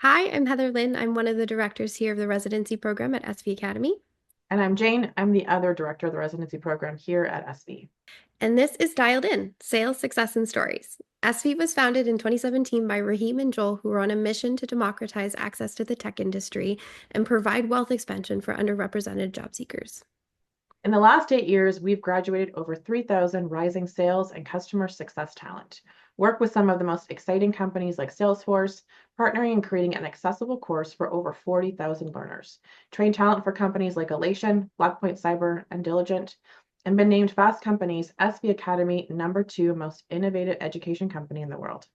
Hi, I'm Heather Lynn. I'm one of the directors here of the residency program at SV Academy. And I'm Jane. I'm the other director of the residency program here at SB. And this is Dialed In Sales, Success, and Stories. SV was founded in 2017 by Rahim and Joel, who were on a mission to democratize access to the tech industry and provide wealth expansion for underrepresented job seekers. In the last 8 years, we've graduated over 3,000 rising sales and customer success talent, worked with some of the most exciting companies like Salesforce, partnering and creating an accessible course for over 40,000 learners, trained talent for companies like Elation, Blackpoint Cyber, and Diligent, and been named Fast Company's SB Academy #2 most innovative education company in the world.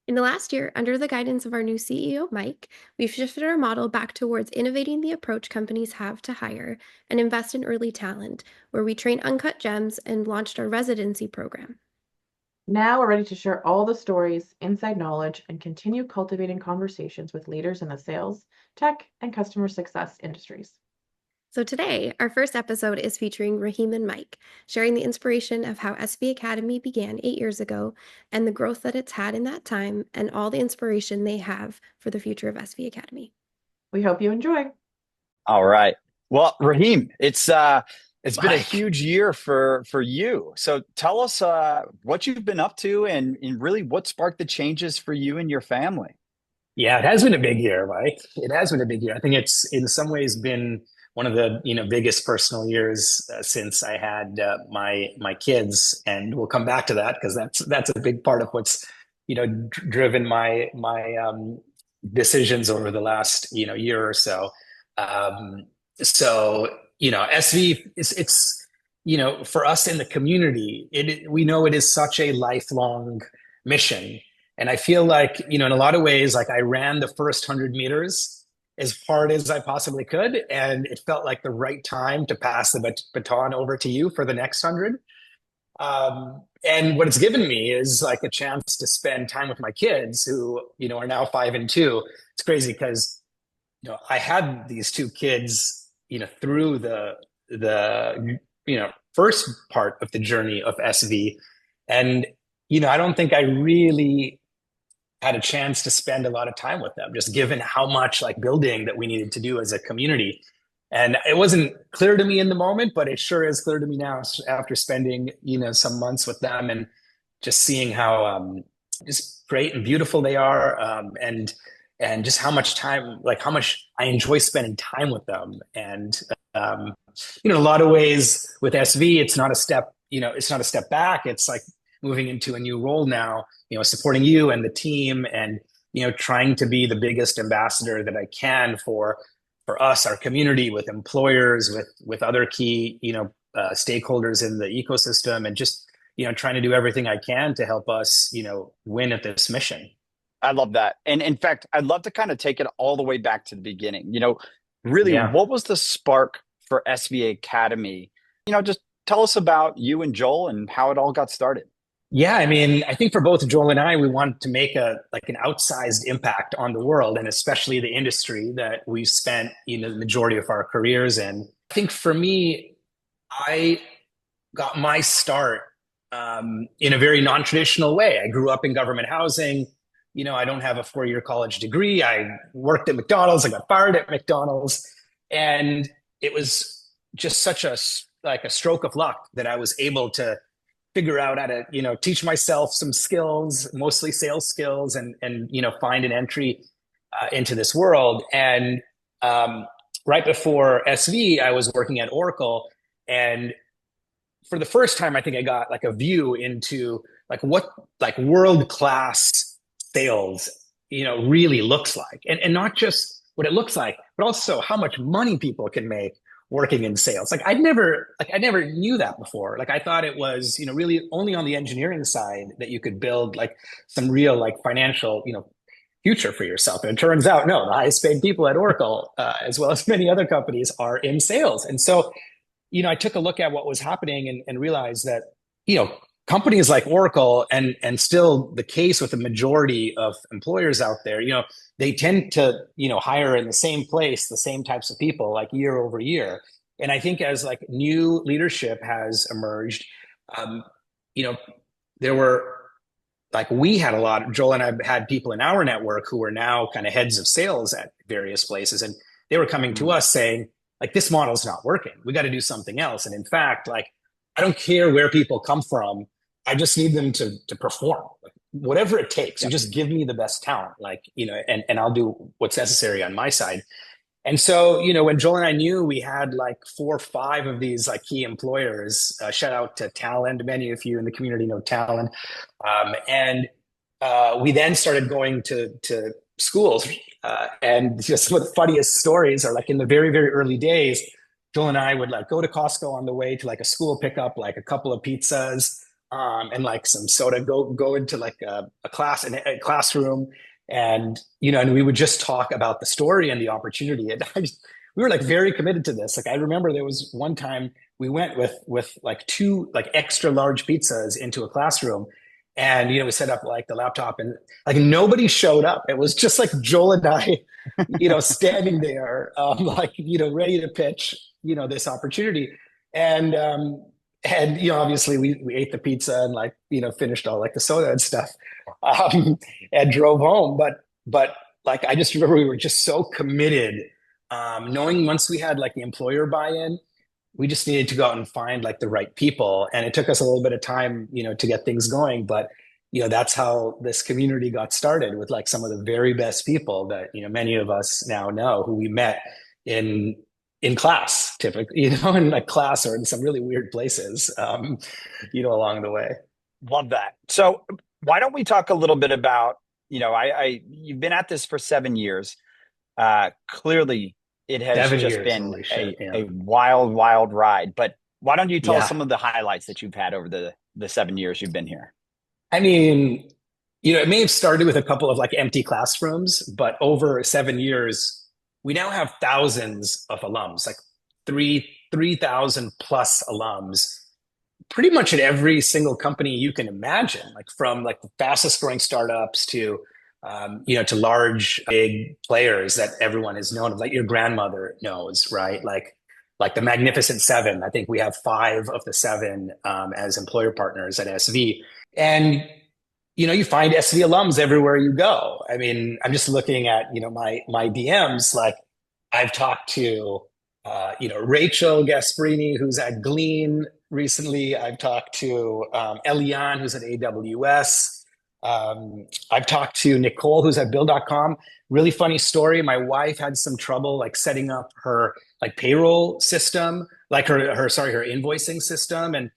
In the last year, under the guidance of our new CEO, Mike, we've shifted our model back towards innovating the approach companies have to hire and invest in early talent, where we train uncut gems and launched our residency program. Now we're ready to share all the stories, inside knowledge, and continue cultivating conversations with leaders in the sales, tech, and customer success industries. So today, our first episode is featuring Rahim and Mike, sharing the inspiration of how SV Academy began 8 years ago and the growth that it's had in that time and all the inspiration they have for the future of SV Academy. We hope you enjoy. All right. Well, Raheem, it's been a Mike. huge year for you. So tell us what you've been up to and really what sparked the changes for you and your family. Yeah, it has been a big year, Mike. It has been a big year. I think it's in some ways been one of the biggest personal years since I had my kids, and we'll come back to that because that's a big part of what's driven my decisions over the last year or so. Um, SV it's for us in the community, we know it is such a lifelong mission. And I feel like, in a lot of ways, like I ran the first 100 meters as hard as I possibly could. And it felt like the right time to pass the baton over to you for the next 100. And what it's given me is like a chance to spend time with my kids who, are now 5 and 2. It's crazy because, I had these two kids, through the first part of the journey of SV. And, I don't think I really had a chance to spend a lot of time with them, just given how much like building that we needed to do as a community. And it wasn't clear to me in the moment, but it sure is clear to me now after spending, some months with them and just seeing how just great and beautiful they are, and just how much time, like how much I enjoy spending time with them. And in a lot of ways with SV, it's not a step, it's not a step back. It's like moving into a new role now, supporting you and the team and, trying to be the biggest ambassador that I can for us, our community, with employers, with other key, stakeholders in the ecosystem, and just, trying to do everything I can to help us, win at this mission. I love that. And in fact, I'd love to kind of take it all the way back to the beginning. Really, Yeah. what was the spark for SVA Academy? Just tell us about you and Joel and how it all got started. Yeah, I mean, I think for both Joel and I, we want to make an outsized impact on the world and especially the industry that we've spent, the majority of our careers in. I think for me, I got my start in a very non-traditional way. I grew up in government housing. I don't have a 4-year college degree. I worked at McDonald's. I got fired at McDonald's, and it was just such a stroke of luck that I was able to figure out how to teach myself some skills, mostly sales skills, and find an entry into this world. And right before SV, I was working at Oracle, and for the first time, I think I got like a view into like what like world class sales really looks like, and not just what it looks like, but also how much money people can make working in sales. Like I never knew that before. Like I thought it was, really only on the engineering side that you could build like some real like financial, future for yourself. And it turns out, no, the highest paid people at Oracle, as well as many other companies, are in sales. And so, I took a look at what was happening and realized that, companies like Oracle, and still the case with the majority of employers out there, they tend to, hire in the same place, the same types of people like year over year. And I think as like new leadership has emerged, you know, there were like we had Joel and I had people in our network who were now kind of heads of sales at various places. And they were coming to us saying, like, this model's not working. We got to do something else. And in fact, like, I don't care where people come from. I just need them to perform. Like, whatever it takes. You just give me the best talent, like, and I'll do what's necessary on my side. And so, when Joel and I knew we had like 4 or 5 of these like key employers, shout out to Talend, many of you in the community know Talend. And we then started going to schools. And just some of the funniest stories are like in the very, very early days, Joel and I would like go to Costco on the way to like a school pickup, like a couple of pizzas, and like some soda, go into like a classroom. And, and we would just talk about the story and the opportunity. And we were like very committed to this. Like, I remember there was one time we went with like 2 like extra large pizzas into a classroom. And, we set up like the laptop and like nobody showed up. It was just like Joel and I, standing there, like, ready to pitch, this opportunity. And obviously we ate the pizza and like, finished all like the soda and stuff, and drove home. But like, I just remember we were just so committed, knowing once we had like the employer buy-in, we just needed to go out and find like the right people. And it took us a little bit of time, to get things going. But, that's how this community got started, with like some of the very best people that, many of us now know, who we met in class, typically, in like class or in some really weird places, along the way. Love that. So why don't we talk a little bit about, you've been at this for 7 years. Clearly it has 7 just years, been holy shit, yeah. a wild, wild ride. But why don't you tell us Yeah. some of the highlights that you've had over the 7 years you've been here? I mean, it may have started with a couple of like empty classrooms, but over 7 years, we now have thousands of alums, like 3,000 plus alums, pretty much at every single company you can imagine, like from like the fastest growing startups to, to large, big players that everyone has known of, like your grandmother knows, right? Like the Magnificent Seven. I think we have 5 of the 7 as employer partners at SV. And, you find SV alums everywhere you go. I mean, I'm just looking at, my DMs, like I've talked to, Rachel Gasparini, who's at Glean recently. I've talked to Eliane, who's at AWS. I've talked to Nicole, who's at Bill.com. Really funny story. My wife had some trouble like setting up her like payroll system, like her invoicing system, and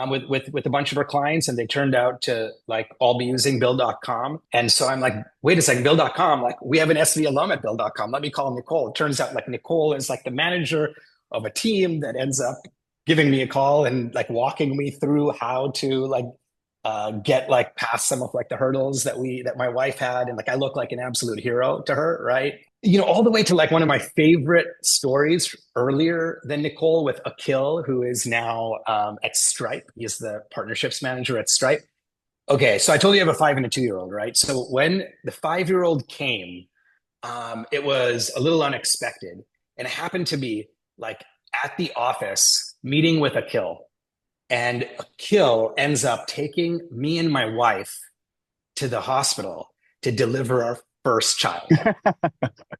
with a bunch of her clients, and they turned out to like all be using Bill.com. And so I'm like, wait a second, Bill.com, like we have an SV alum at Bill.com. Let me call Nicole. It turns out like Nicole is like the manager of a team that ends up giving me a call and like walking me through how to like get like past some of like the hurdles that my wife had. And like, I look like an absolute hero to her, right? All the way to like one of my favorite stories earlier than Nicole, with Akil, who is now at Stripe. He's the partnerships manager at Stripe. Okay, so I told you I have a 5 and a 2-year-old, right? So when the 5-year-old came, it was a little unexpected. And it happened to be like at the office meeting with Akil. And Akil ends up taking me and my wife to the hospital to deliver our first child.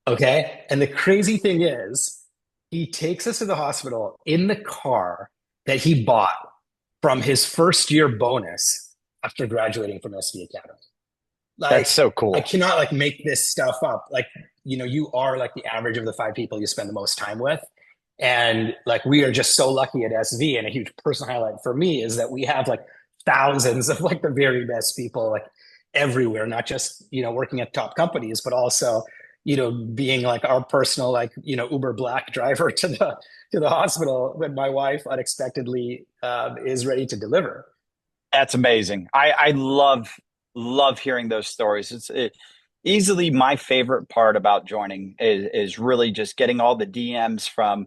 Okay. And the crazy thing is, he takes us to the hospital in the car that he bought from his first year bonus after graduating from SV Academy. Like, That's so cool. I cannot like make this stuff up. Like, you are like the average of the 5 people you spend the most time with. And like, we are just so lucky at SV. And a huge personal highlight for me is that we have like thousands of like the very best people like everywhere, not just, working at top companies, but also, being like our personal, like, Uber Black driver to the hospital when my wife unexpectedly is ready to deliver. That's amazing. I love hearing those stories. It's easily my favorite part about joining is really just getting all the DMs from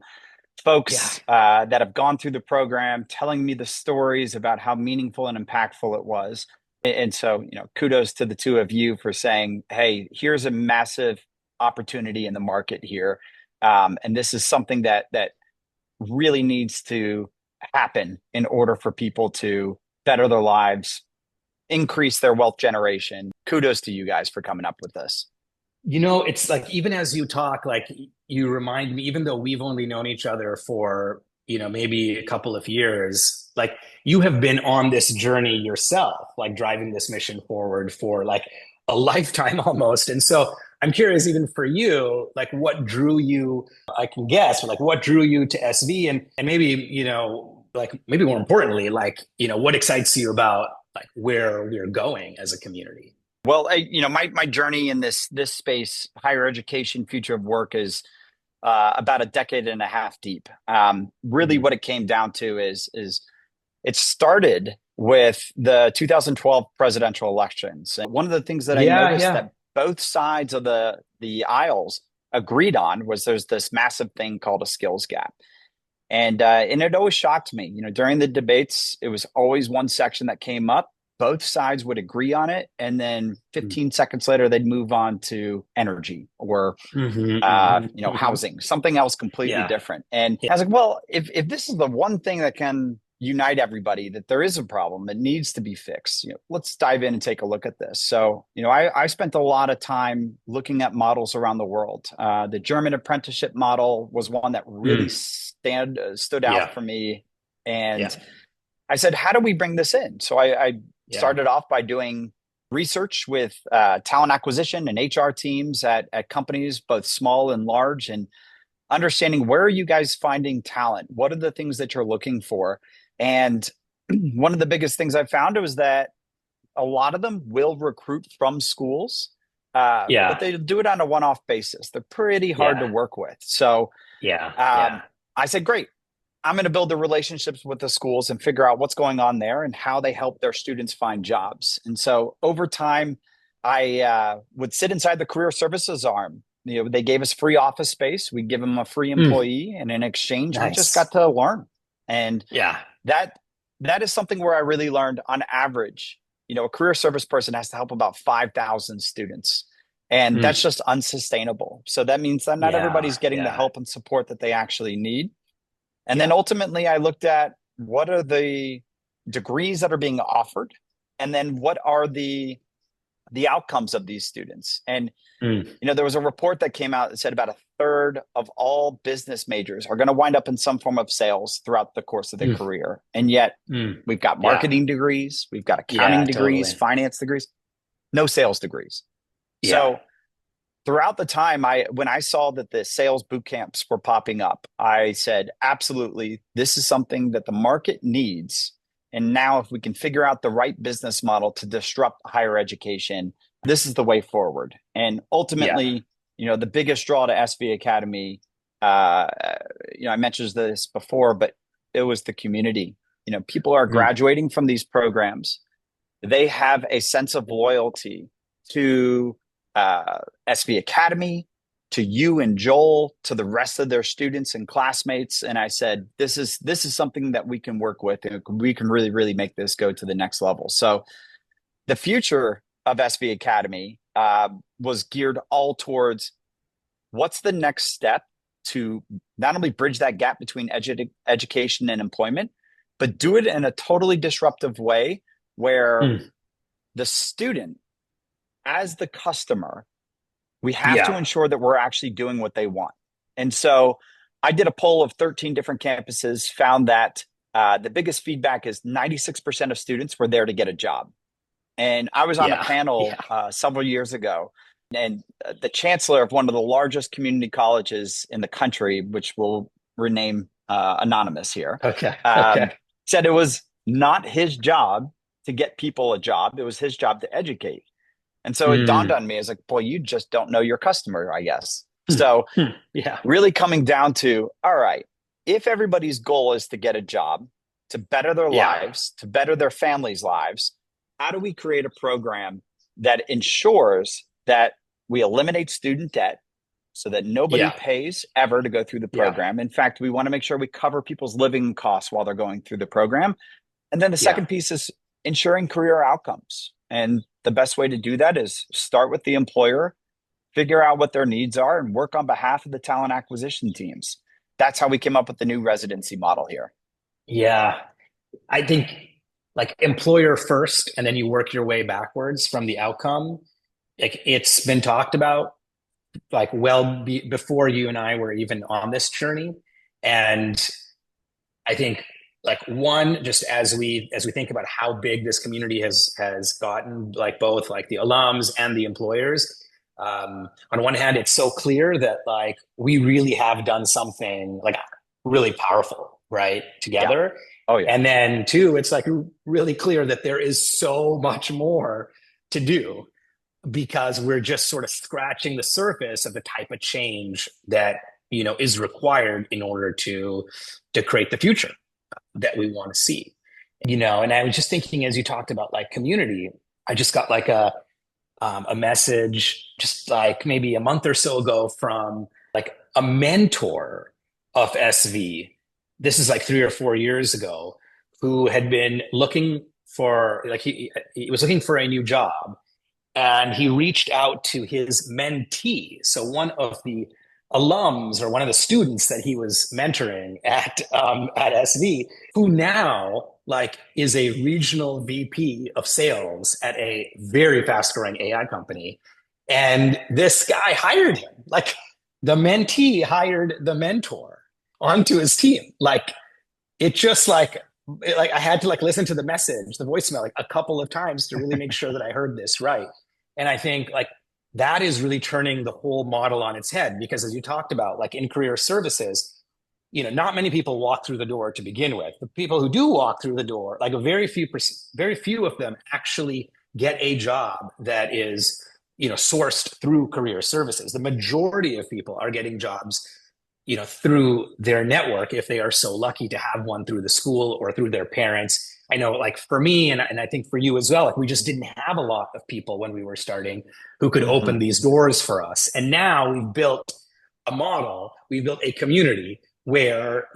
folks that have gone through the program, telling me the stories about how meaningful and impactful it was. And so, kudos to the 2 of you for saying, hey, here's a massive opportunity in the market here. And this is something that really needs to happen in order for people to better their lives increase their wealth generation. Kudos to you guys for coming up with this. It's like, even as you talk, like you remind me, even though we've only known each other for, maybe a couple of years, like you have been on this journey yourself, like driving this mission forward for like a lifetime almost. And so I'm curious, even for you, like what drew you, I can guess, but like what drew you to SV, and maybe, like maybe more importantly, like, what excites you about like where we're going as a community? Well, my journey in this space, higher education, future of work, is about a decade and a half deep. Really, Mhm. what it came down to is it started with the 2012 presidential elections. And one of the things that I Yeah, noticed yeah. that both sides of the aisles agreed on was there's this massive thing called a skills gap. And it always shocked me. During the debates, it was always one section that came up. Both sides would agree on it, and then 15 seconds later, they'd move on to energy or Mm-hmm. housing, something else completely Yeah. different. And Yeah. I was like, well, if this is the one thing that can unite everybody, that there is a problem that needs to be fixed, let's dive in and take a look at this. So, I spent a lot of time looking at models around the world. The German apprenticeship model was one that really Mm. stood out Yeah. for me. And Yeah. I said, how do we bring this in? So I Yeah. started off by doing research with talent acquisition and HR teams at companies, both small and large, and understanding, where are you guys finding talent? What are the things that you're looking for? And one of the biggest things I found was that a lot of them will recruit from schools, but Yeah. they do it on a one-off basis. They're pretty hard to Yeah. work with. So Yeah. um, Yeah. I said, great. I'm going to build the relationships with the schools and figure out what's going on there and how they help their students find jobs. And so over time, I would sit inside the career services arm. They gave us free office space. We give them a free Mm. employee, and in exchange, we just got Nice. to learn. And Yeah. that that is something where I really learned, on average, a career service person has to help about 5,000 students. And Mm. that's just unsustainable. So that means that not everybody's Yeah. getting the Yeah. help and support that they actually need. And then Yeah. ultimately, I looked at what are the degrees that are being offered, and then what are the outcomes of these students. And Mm. there was a report that came out that said about a third of all business majors are going to wind up in some form of sales throughout the course of their Mm. career. And yet, Mm. we've got Yeah. marketing degrees, we've got accounting Yeah. degrees, Totally. finance degrees, no sales degrees. Yeah. So throughout the time, when I saw that the sales boot camps were popping up, I said, absolutely, this is something that the market needs. And now, if we can figure out the right business model to disrupt higher education, this is the way forward. And Yeah. ultimately, the biggest draw to SV Academy, I mentioned this before, but it was the community. People are Mm. graduating from these programs. They have a sense of loyalty to SV Academy, to you and Joel, to the rest of their students and classmates. And I said, this is something that we can work with, and we can really, really make this go to the next level. So the future of SV Academy was geared all towards, what's the next step to not only bridge that gap between education and employment, but do it in a totally disruptive way where Mm. the student, as the customer, we have to Yeah. ensure that we're actually doing what they want. And so I did a poll of 13 different campuses, found that the biggest feedback is 96% of students were there to get a job. And I was on a Yeah. panel Yeah. several years ago, and the chancellor of one of the largest community colleges in the country, which we'll rename anonymous here, Okay. um, Okay. said it was not his job to get people a job. It was his job to educate. And so it dawned Mm. on me, as like, boy, you just don't know your customer, I guess. Mm. So Mm. Yeah. really coming down to, all right, if everybody's goal is to get a job, to better their Yeah. lives, to better their families' lives, how do we create a program that ensures that we eliminate student debt so that nobody Yeah. pays ever to go through the Yeah. program? In fact, we want to make sure we cover people's living costs while they're going through the program. And then the Yeah. second piece is ensuring career outcomes. And the best way to do that is start with the employer, figure out what their needs are, and work on behalf of the talent acquisition teams. That's how we came up with the new residency model here. Yeah. I think like employer first, and then you work your way backwards from the outcome. Like it's been talked about like before you and I were even on this journey. And I think like one, just as we think about how big this community has gotten, like both like the alums and the employers. On one hand, it's so clear that like we really have done something like really powerful, right, Yeah. together. Oh yeah. And then two, it's like really clear that there is so much more to do because we're just sort of scratching the surface of the type of change that is required in order to create the future that we want to see. And I was just thinking as you talked about like community, I just got like a message just like maybe a month or so ago from like a mentor of SV. This is like 3 or 4 years ago, who had been looking for like he was looking for a new job, and he reached out to his mentee. So one of the alums or one of the students that he was mentoring at SV, who now like is a regional VP of sales at a very fast growing AI company. And this guy hired him. Like the mentee hired the mentor onto his team. Like it just like I had to like listen to the message, the voicemail, like a couple of times to really make sure that I heard this right. And I think like that is really turning the whole model on its head, because as you talked about, like in career services, not many people walk through the door to begin with. The people who do walk through the door, like very few of them actually get a job that is, sourced through career services. The majority of people are getting jobs through their network, if they are so lucky to have one through the school or through their parents. I know like for me, and I think for you as well, like we just didn't have a lot of people when we were starting who could open these doors for us. And now we've built a model, we've built a community where,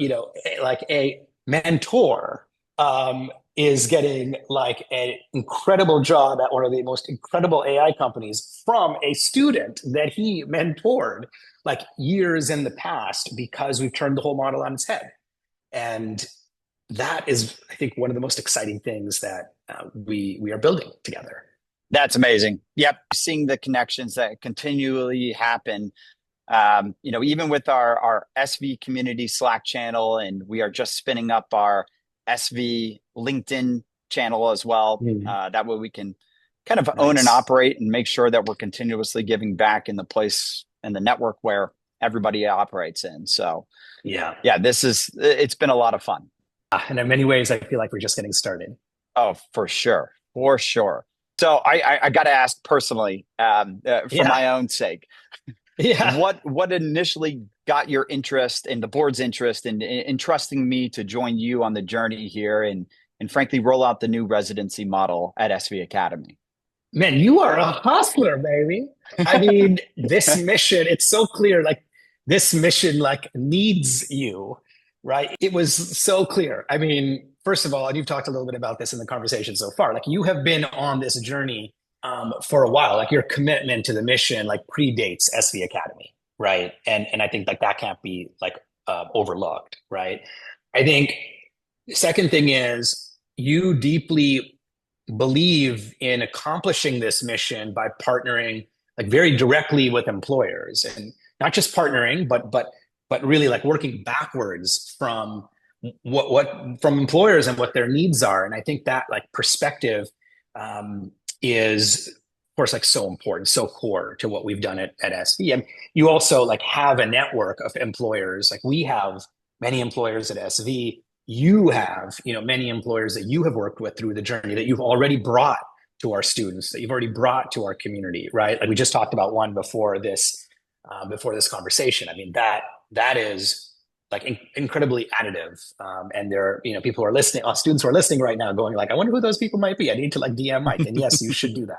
like a mentor is getting like an incredible job at one of the most incredible AI companies from a student that he mentored like years in the past, because we've turned the whole model on its head. And that is, I think, one of the most exciting things that we are building together. That's amazing. Yep. Seeing the connections that continually happen, even with our SV community Slack channel, and we are just spinning up our SV LinkedIn channel as well. That way we can kind of own and operate and make sure that we're continuously giving back in the place and the network where everybody operates in. So yeah, it's been a lot of fun. And in many ways, I feel like we're just getting started. Oh, for sure. For sure. So I got to ask personally, for my own sake, what initially got your interest and the board's interest in trusting me to join you on the journey here and frankly, roll out the new residency model at SV Academy? Man, you are a hustler, baby. I mean, this mission, it's so clear, like this mission like needs you, right? It was so clear. I mean, first of all, and you've talked a little bit about this in the conversation so far, like you have been on this journey for a while. Like your commitment to the mission like predates SV Academy, right? And I think like that can't be like overlooked, right? I think the second thing is you deeply believe in accomplishing this mission by partnering like very directly with employers, and not just partnering, but really like working backwards from what from employers and what their needs are. And I think that like perspective is of course like so important, so core to what we've done at SV. And you also like have a network of employers. Like we have many employers at SV. You have, many employers that you have worked with through the journey that you've already brought to our students, that you've already brought to our community, right? Like we just talked about one before this conversation. I mean, that is like incredibly additive. And there, people who are listening, students who are listening right now going like, I wonder who those people might be. I need to like DM Mike. And yes, you should do that.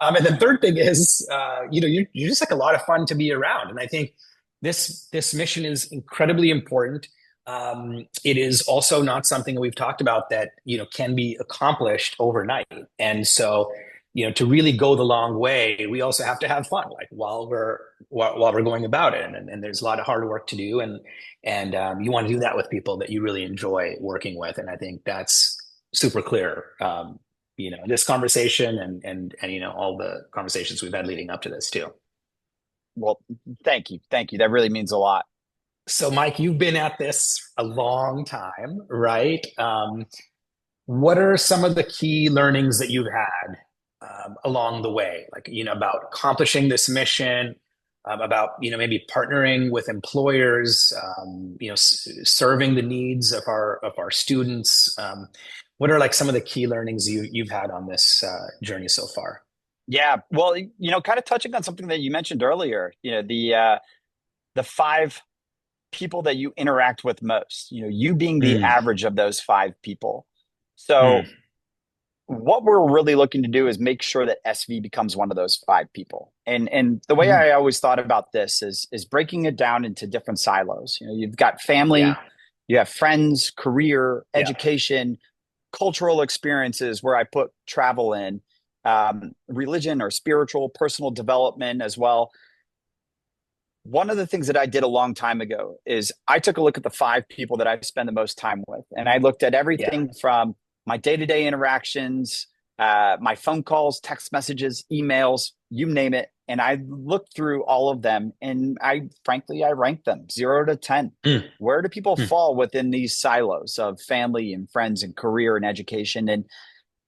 And the third thing is, you're just like a lot of fun to be around. And I think this mission is incredibly important. It is also not something we've talked about that, can be accomplished overnight. And so, to really go the long way, we also have to have fun, like while we're going about it. And there's a lot of hard work to do. And you want to do that with people that you really enjoy working with. And I think that's super clear. This conversation and all the conversations we've had leading up to this too. Well, thank you. That really means a lot. So, Mike, you've been at this a long time, right? What are some of the key learnings that you've had along the way, like about accomplishing this mission, about maybe partnering with employers, serving the needs of our students? What are like some of the key learnings you've had on this journey so far? Yeah, well, kind of touching on something that you mentioned earlier, the five people that you interact with most, you being the Mm, average of those five people. mm, So what we're really looking to do is make sure that SV becomes one of those five people. And the way mm. I always thought about this is breaking it down into different silos. You've got Yeah, family, you have friends, career, yeah, education, cultural experiences where I put travel in, religion or spiritual, personal development as well. One of the things that I did a long time ago is I took a look at the five people that I spend the most time with, and I looked at yeah. everything from my day-to-day interactions, my phone calls, text messages, emails, you name it. And I looked through all of them, and I ranked them 0 to 10. Mm, Where do people mm, fall within these silos of family and friends and career and education?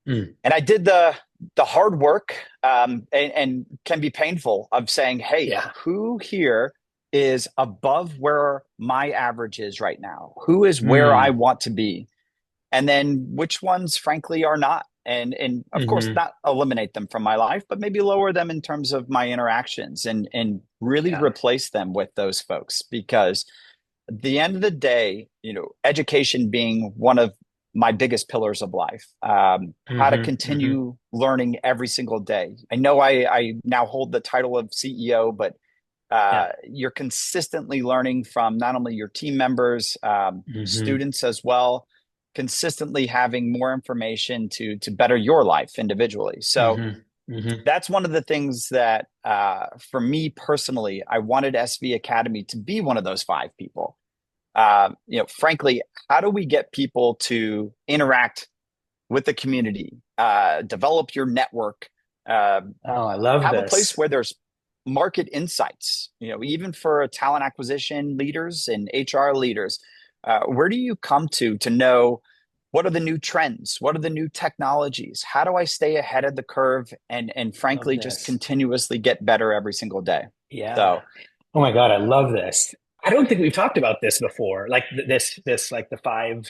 mm. And I did the hard work, and can be painful, of saying, hey, Yeah. who here is above where my average is right now? Who is where I Mm, want to be? And then which ones, frankly, are not? And of course, hmm. not eliminate them from my life, but maybe lower them in terms of my interactions, and really Yeah. replace them with those folks. Because at the end of the day, education being one of my biggest pillars of life, how to Hmm. Hmm. continue learning every single day. I know I now hold the title of CEO, but Yeah. you're consistently learning from not only your team members, Hmm. students as well, consistently having more information to better your life individually. So Hmm. Hmm. that's one of the things that, for me personally, I wanted SV Academy to be one of those five people. Frankly, how do we get people to interact with the community, develop your network, uh, Oh, I love have a place this. where there's market insights, even for talent acquisition leaders and HR leaders? Where do you come to know what are the new trends? What are the new technologies? How do I stay ahead of the curve and Love frankly just this. continuously get better every single day? Yeah. So Oh my God, I love this. I don't think we've talked about this before. Like this, like the five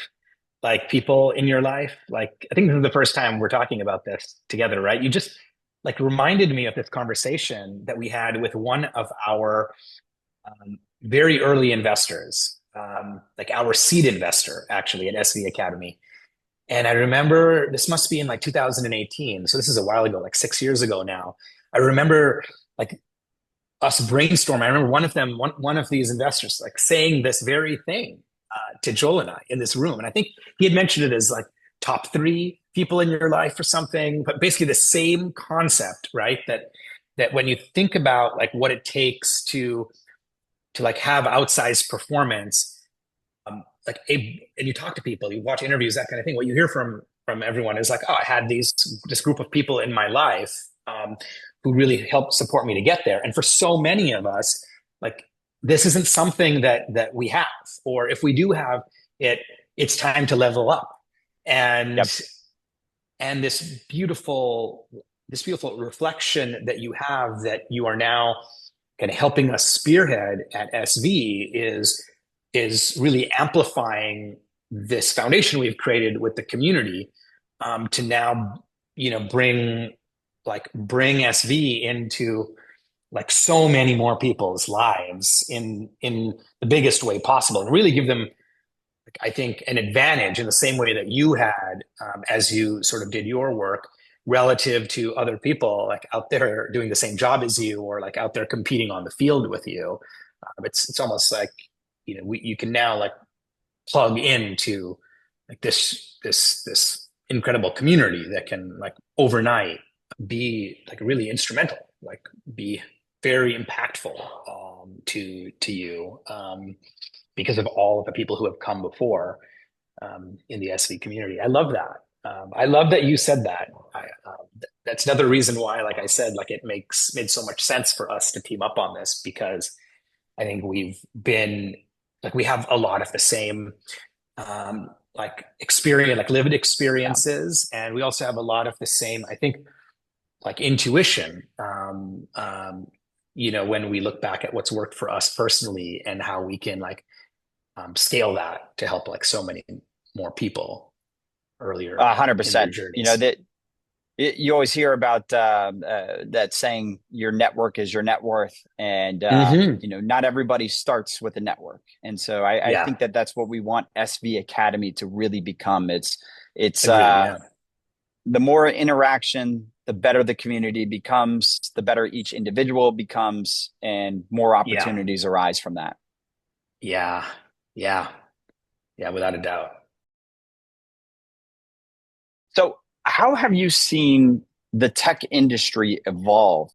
like people in your life. Like I think this is the first time we're talking about this together, right? You just like reminded me of this conversation that we had with one of our very early investors, like our seed investor actually at SV Academy. And I remember this must be in like 2018. So this is a while ago, like 6 years ago now. I remember like us brainstorming. I remember one of these investors, like saying this very thing to Joel and I in this room. And I think he had mentioned it as like top three people in your life or something, but basically the same concept, right? That when you think about like what it takes to like have outsized performance, and you talk to people, you watch interviews, that kind of thing. What you hear from everyone is like, oh, I had this group of people in my life who really helped support me to get there. And for so many of us, like this isn't something that we have, or if we do have it, it's time to level up. And yep. this beautiful reflection that you have, that you are now kind of helping us spearhead at SV, is really amplifying this foundation we've created with the community, to now bring SV into like so many more people's lives in the biggest way possible, and really give them, I think, an advantage in the same way that you had, as you sort of did your work relative to other people like out there doing the same job as you, or like out there competing on the field with you. It's almost like you can now like plug into like this incredible community that can like overnight be like really instrumental, like be very impactful, to you, because of all of the people who have come before, in the SV community. I love that. I love that you said that. That's another reason why, like I said, like it made so much sense for us to team up on this, because I think we have a lot of the same like experience, like lived Yeah. experiences, and we also have a lot of the same, I think, like intuition. When we look back at what's worked for us personally and how we can like scale that to help like so many more people earlier hundred in their percent. journeys. You always hear about that saying, your network is your net worth. And, Hmm. not everybody starts with a network. And so I Yeah, think that that's what we want SV Academy to really become. It's agreed. Yeah, the more interaction, the better the community becomes, the better each individual becomes, and more yeah, opportunities arise from that. yeah, yeah, yeah, without a doubt. So how have you seen the tech industry evolve